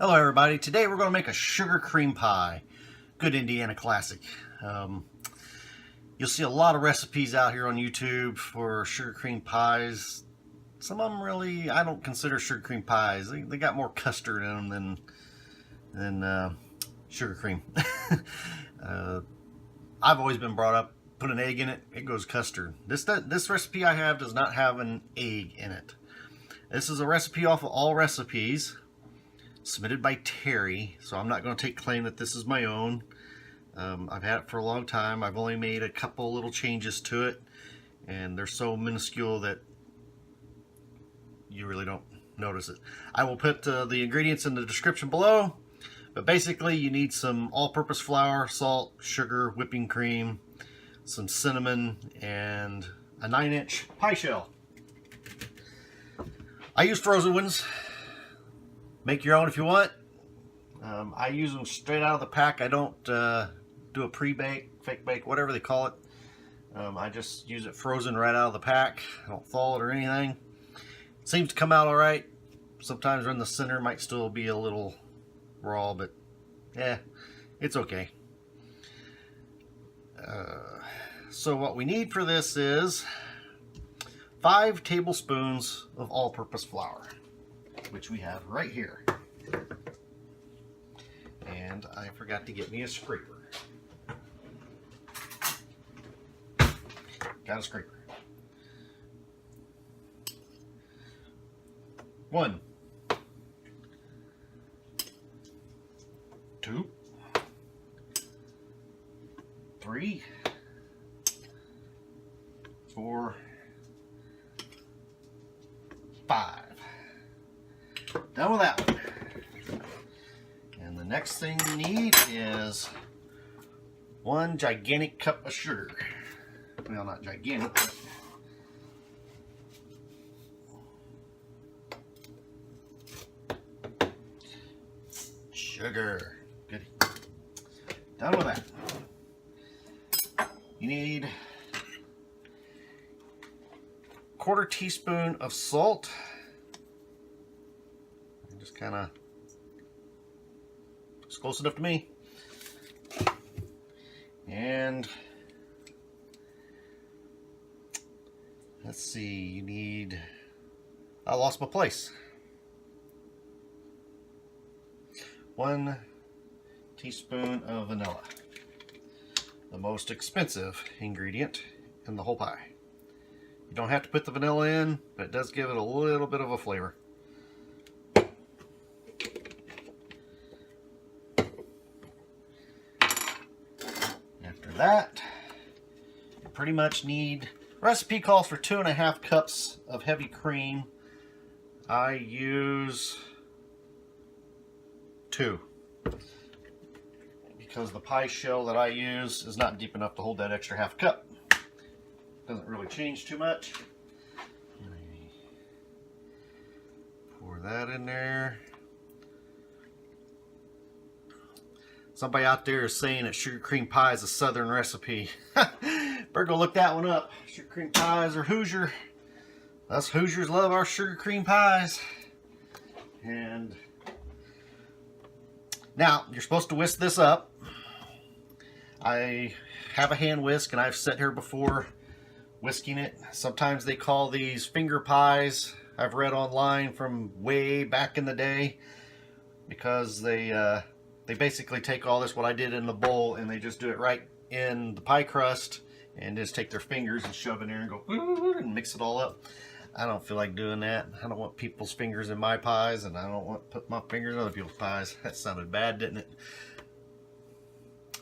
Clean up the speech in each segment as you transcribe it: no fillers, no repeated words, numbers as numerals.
Hello everybody, today we're going to make a sugar cream pie. Good Indiana classic. You'll see a lot of recipes out here on YouTube for sugar cream pies. Some of them really, I don't consider sugar cream pies. They got more custard in them than sugar cream. I've always been brought up, put an egg in it, it goes custard. This recipe I have does not have an egg in it. This is a recipe off of All Recipes, submitted by Terry, so I'm not going to take claim that this is my own. I've had it for a long time. I've only made a couple little changes to it, and they're so minuscule that you really don't notice it. I will put the ingredients in the description below, but basically you need some all-purpose flour, salt, sugar, whipping cream, some cinnamon, and a 9-inch pie shell. I use frozen ones. Make your own if you want. I use them straight out of the pack. I don't do a pre-bake, fake bake, whatever they call it. I just use it frozen right out of the pack. I don't thaw it or anything. It seems to come out all right. Sometimes in the center might still be a little raw, but yeah, it's okay. So what we need for this is 5 tablespoons of all-purpose flour, which we have right here. And I forgot to get me a scraper. Got a scraper. 1, 2, 3, 4, 5. Done with that one. And the next thing we need is 1 gigantic cup of sugar. Well, not gigantic, but sugar. Good. Done with that. You need 1/4 teaspoon of salt. Just kind of, it's close enough to me. And let's see, you need, I lost my place. 1 teaspoon of vanilla, the most expensive ingredient in the whole pie. You don't have to put the vanilla in, but it does give it a little bit of a flavor. After that, you pretty much need, recipe calls for 2.5 cups of heavy cream. I use 2 because the pie shell that I use is not deep enough to hold that extra 1/2 cup. Doesn't really change too much. Pour that in there. Somebody out there is saying that sugar cream pie is a southern recipe. Better go look that one up. Sugar cream pies are Hoosier. Us Hoosiers love our sugar cream pies. And now you're supposed to whisk this up. I have a hand whisk and I've sat here before whisking it. Sometimes they call these finger pies. I've read online from way back in the day, because they basically take all this, what I did in the bowl, and they just do it right in the pie crust and just take their fingers and shove it in there and go and mix it all up. I don't feel like doing that. I don't want people's fingers in my pies, and I don't want to put my fingers in other people's pies. That sounded bad, didn't it?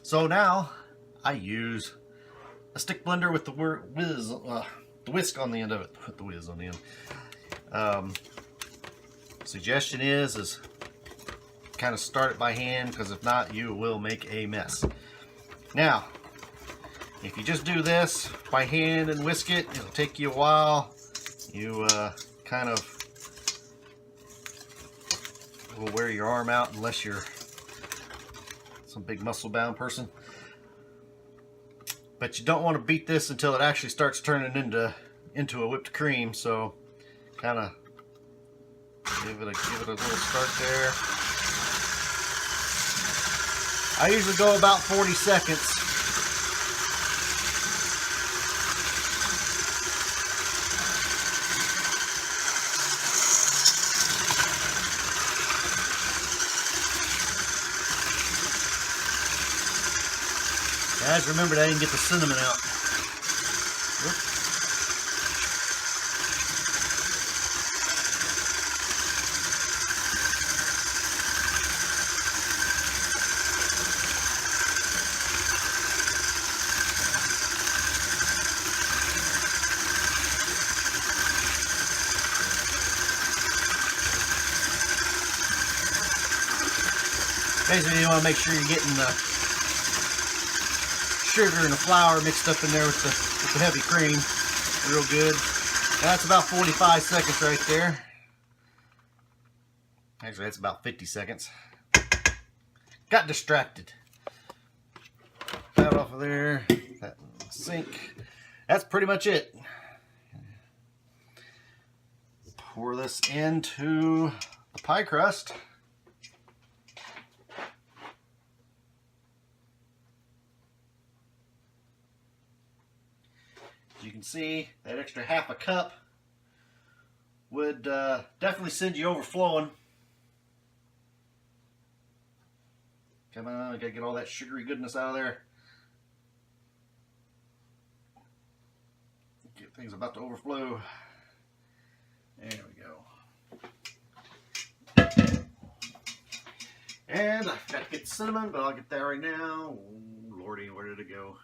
So now I use a stick blender with the whisk on the end of it. Put the whiz on the end. Suggestion is kind of start it by hand, because if not, you will make a mess. Now, if you just do this by hand and whisk it, it'll take you a while. You kind of will wear your arm out unless you're some big muscle-bound person. But you don't want to beat this until it actually starts turning into a whipped cream. So kind of give it a little start there. I usually go about 40 seconds. Guys, remember that I didn't get the cinnamon out. Whoops. Basically, you want to make sure you're getting the sugar and the flour mixed up in there with the heavy cream real good. That's about 45 seconds right there. Actually, that's about 50 seconds. Got distracted. That off of there. That in the sink. That's pretty much it. Pour this into the pie crust. As you can see, that extra half a cup would definitely send you overflowing. Come on, I gotta get all that sugary goodness out of there. Get things about to overflow. There we go. And I forgot to get the cinnamon, but I'll get that right now. Oh, Lordy, where did it go?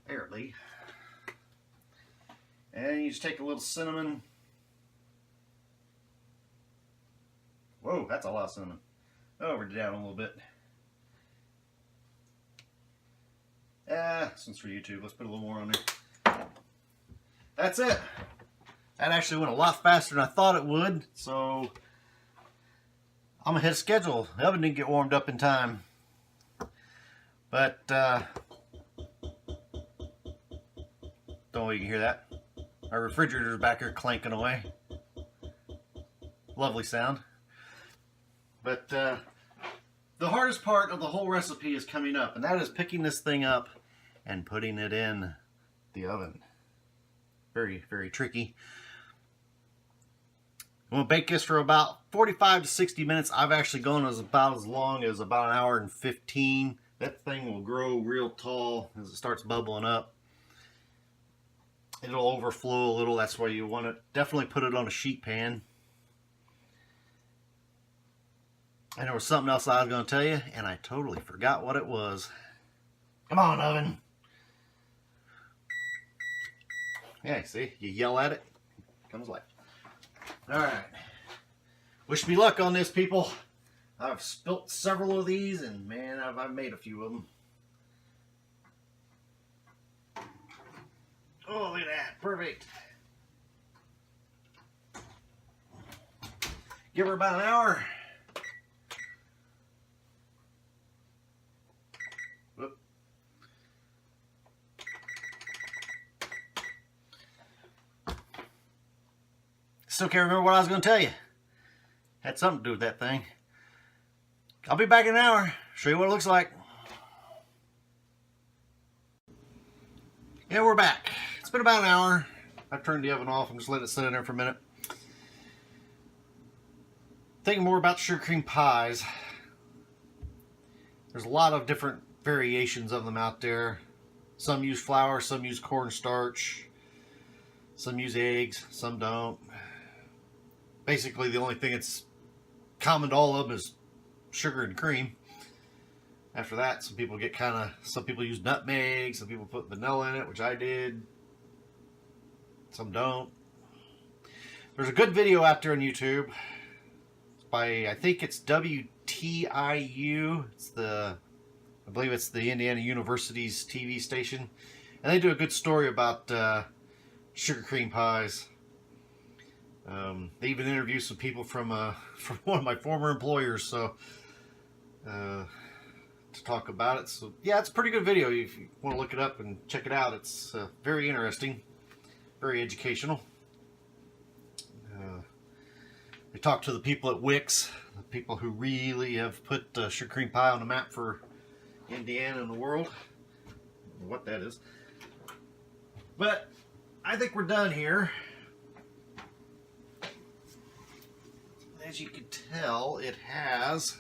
Barely. And you just take a little cinnamon. Whoa, that's a lot of cinnamon. Over down a little bit. Since for YouTube, let's put a little more on there. That's it. That actually went a lot faster than I thought it would, so I'm gonna hit a schedule. The oven didn't get warmed up in time. But don't know if you can hear that. Our refrigerator's back here clanking away. Lovely sound. But the hardest part of the whole recipe is coming up, and that is picking this thing up and putting it in the oven. Very, very tricky. I'm going to bake this for about 45 to 60 minutes. I've actually gone about as long as about an hour and 15. That thing will grow real tall as it starts bubbling up. It'll overflow a little. That's why you want to definitely put it on a sheet pan. And there was something else I was going to tell you, and I totally forgot what it was. Come on, oven. Yeah, see? You yell at it, comes life. Alright. Wish me luck on this, people. I've spilt several of these, and man, I've made a few of them. Oh, look at that. Perfect. Give her about an hour. Whoop. Still can't remember what I was going to tell you. Had something to do with that thing. I'll be back in an hour. Show you what it looks like. Yeah, we're back. It's been about an hour. I've turned the oven off and just let it sit in there for a minute. Thinking more about sugar cream pies. There's a lot of different variations of them out there. Some use flour, some use cornstarch, some use eggs, some don't. Basically, the only thing that's common to all of them is sugar and cream. After that, some people use nutmeg, some people put vanilla in it, which I did. Some don't. There's a good video out there on YouTube by, I think it's WTIU. I believe it's the Indiana University's TV station. And they do a good story about sugar cream pies. They even interview some people from one of my former employers, so to talk about it. So yeah, it's a pretty good video. If you want to look it up and check it out, it's very interesting, very educational. They talk to the people at Wix, the people who really have put sugar cream pie on the map for Indiana and the world. I don't know what that is. But I think we're done here. As you can tell, it has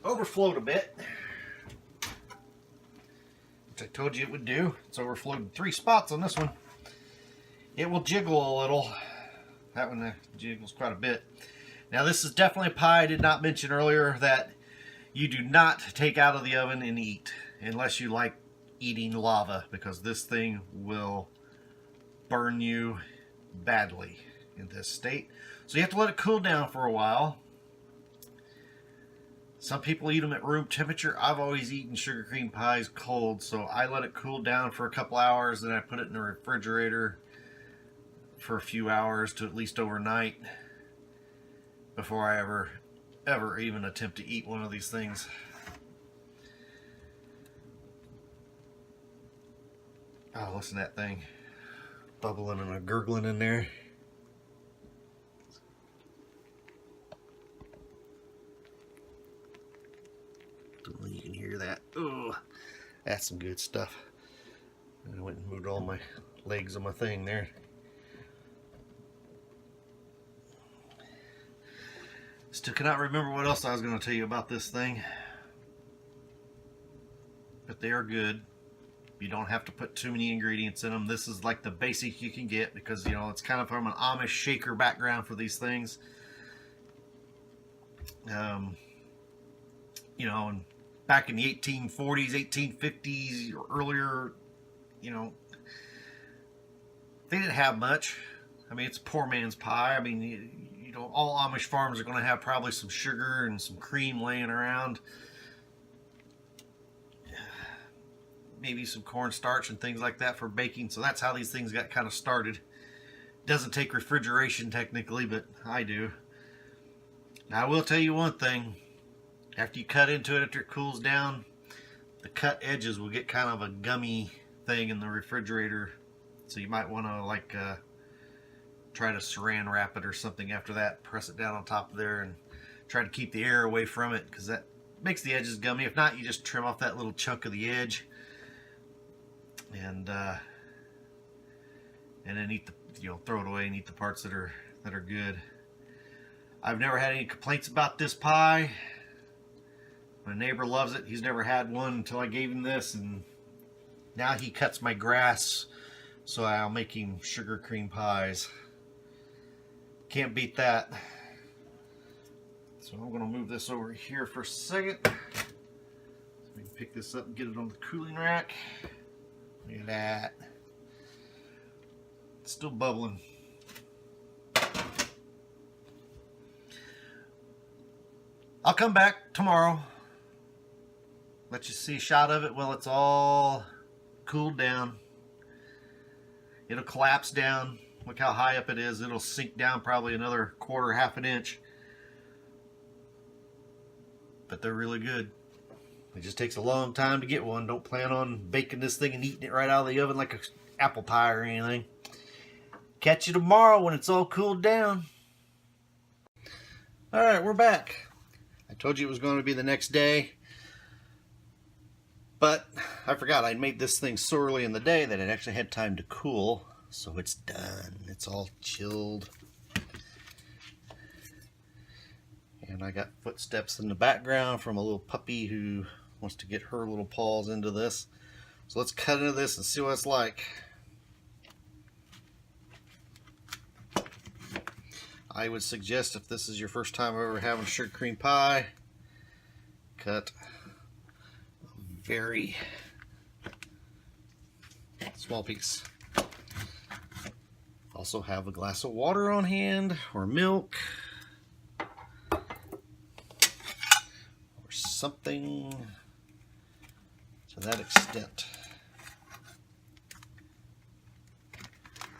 overflowed a bit, which I told you it would do. It's overflowed in 3 spots on this one. It will jiggle a little. That one jiggles quite a bit. Now this is definitely a pie I did not mention earlier that you do not take out of the oven and eat unless you like eating lava, because this thing will burn you badly in this state. So you have to let it cool down for a while. Some people eat them at room temperature. I've always eaten sugar cream pies cold, so I let it cool down for a couple hours, then I put it in the refrigerator for a few hours to at least overnight before I ever even attempt to eat one of these things. Oh, listen to that thing bubbling and gurgling in there. You can hear that. Oh, that's some good stuff. I went and moved all my legs on my thing there. Still cannot remember what else I was going to tell you about this thing. But they are good. You don't have to put too many ingredients in them. This is like the basic you can get because, you know, it's kind of from an Amish shaker background for these things. You know, and back in the 1840s, 1850s, or earlier, you know, they didn't have much. I mean, it's a poor man's pie. I mean, you know, all Amish farms are going to have probably some sugar and some cream laying around. Maybe some cornstarch and things like that for baking. So that's how these things got kind of started. Doesn't take refrigeration technically, but I do. Now, I will tell you one thing. After you cut into it, after it cools down, the cut edges will get kind of a gummy thing in the refrigerator. So you might want to like try to saran wrap it or something after that. Press it down on top of there and try to keep the air away from it, because that makes the edges gummy. If not, you just trim off that little chunk of the edge and then eat the, you know, throw it away and eat the parts that are good. I've never had any complaints about this pie. My neighbor loves it. He's never had one until I gave him this, and now he cuts my grass, so I'll make him sugar cream pies. Can't beat that. So I'm going to move this over here for a second so we can pick this up and get it on the cooling rack. Look at that. It's still bubbling. I'll come back tomorrow. Let you see a shot of it while it's all cooled down. It'll collapse down. Look how high up it is. It'll sink down probably another quarter, half an inch. But they're really good. It just takes a long time to get one. Don't plan on baking this thing and eating it right out of the oven like an apple pie or anything. Catch you tomorrow when it's all cooled down. Alright, we're back. I told you it was going to be the next day. But I forgot I made this thing so early in the day that it actually had time to cool. So it's done. It's all chilled. And I got footsteps in the background from a little puppy who wants to get her little paws into this. So let's cut into this and see what it's like. I would suggest, if this is your first time ever having sugar cream pie, cut a very small piece. Also have a glass of water on hand, or milk, or something to that extent.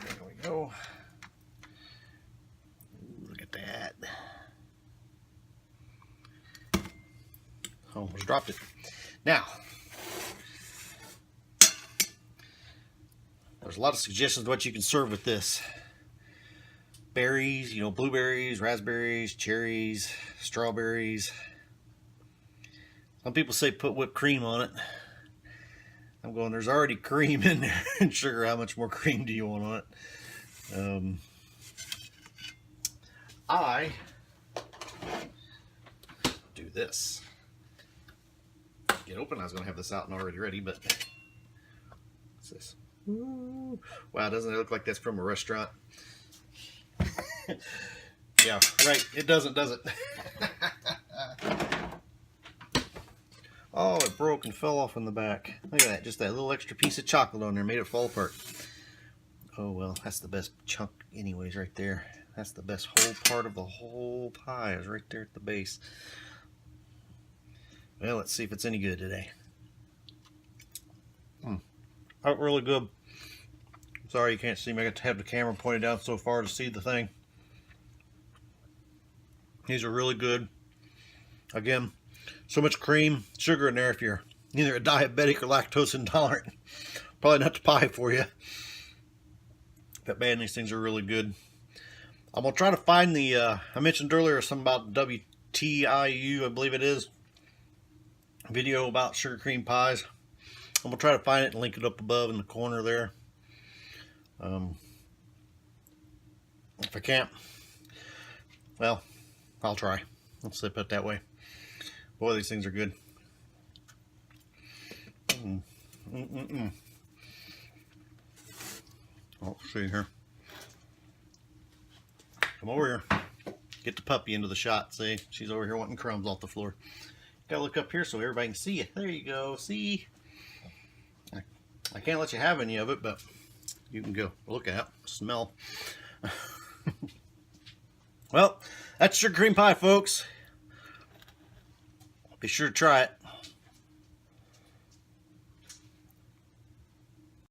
There we go. Look at that. Almost dropped it. Now, there's a lot of suggestions of what you can serve with this. berries, you know, blueberries, raspberries, cherries, strawberries. Some people say put whipped cream on it. I'm going, there's already cream in there and sugar. How much more cream do you want on it? I do this. Get open. I was going to have this out and already ready, but what's this? Ooh. Wow, doesn't it look like that's from a restaurant? Yeah, right. It doesn't, does it? Oh, it broke and fell off in the back. Look at that. Just that little extra piece of chocolate on there made it fall apart. Oh, well, that's the best chunk anyways right there. That's the best whole part of the whole pie is right there at the base. Well, let's see if it's any good today. Out really good. Sorry you can't see me. I got to have the camera pointed down so far to see the thing. These are really good. Again, so much cream, sugar in there if you're either a diabetic or lactose intolerant. Probably not the pie for you. But man, these things are really good. I'm going to try to find the, I mentioned earlier something about WTIU, I believe it is, video about sugar cream pies. I'm going to try to find it and link it up above in the corner there. If I can't, well, I'll try. Let's put it that way. Boy, these things are good. Oh, see here. Come over here. Get the puppy into the shot. See, she's over here wanting crumbs off the floor. Gotta look up here so everybody can see you. There you go. See? I can't let you have any of it, but you can go look at, smell. Well, that's sugar cream pie, folks. Be sure to try it.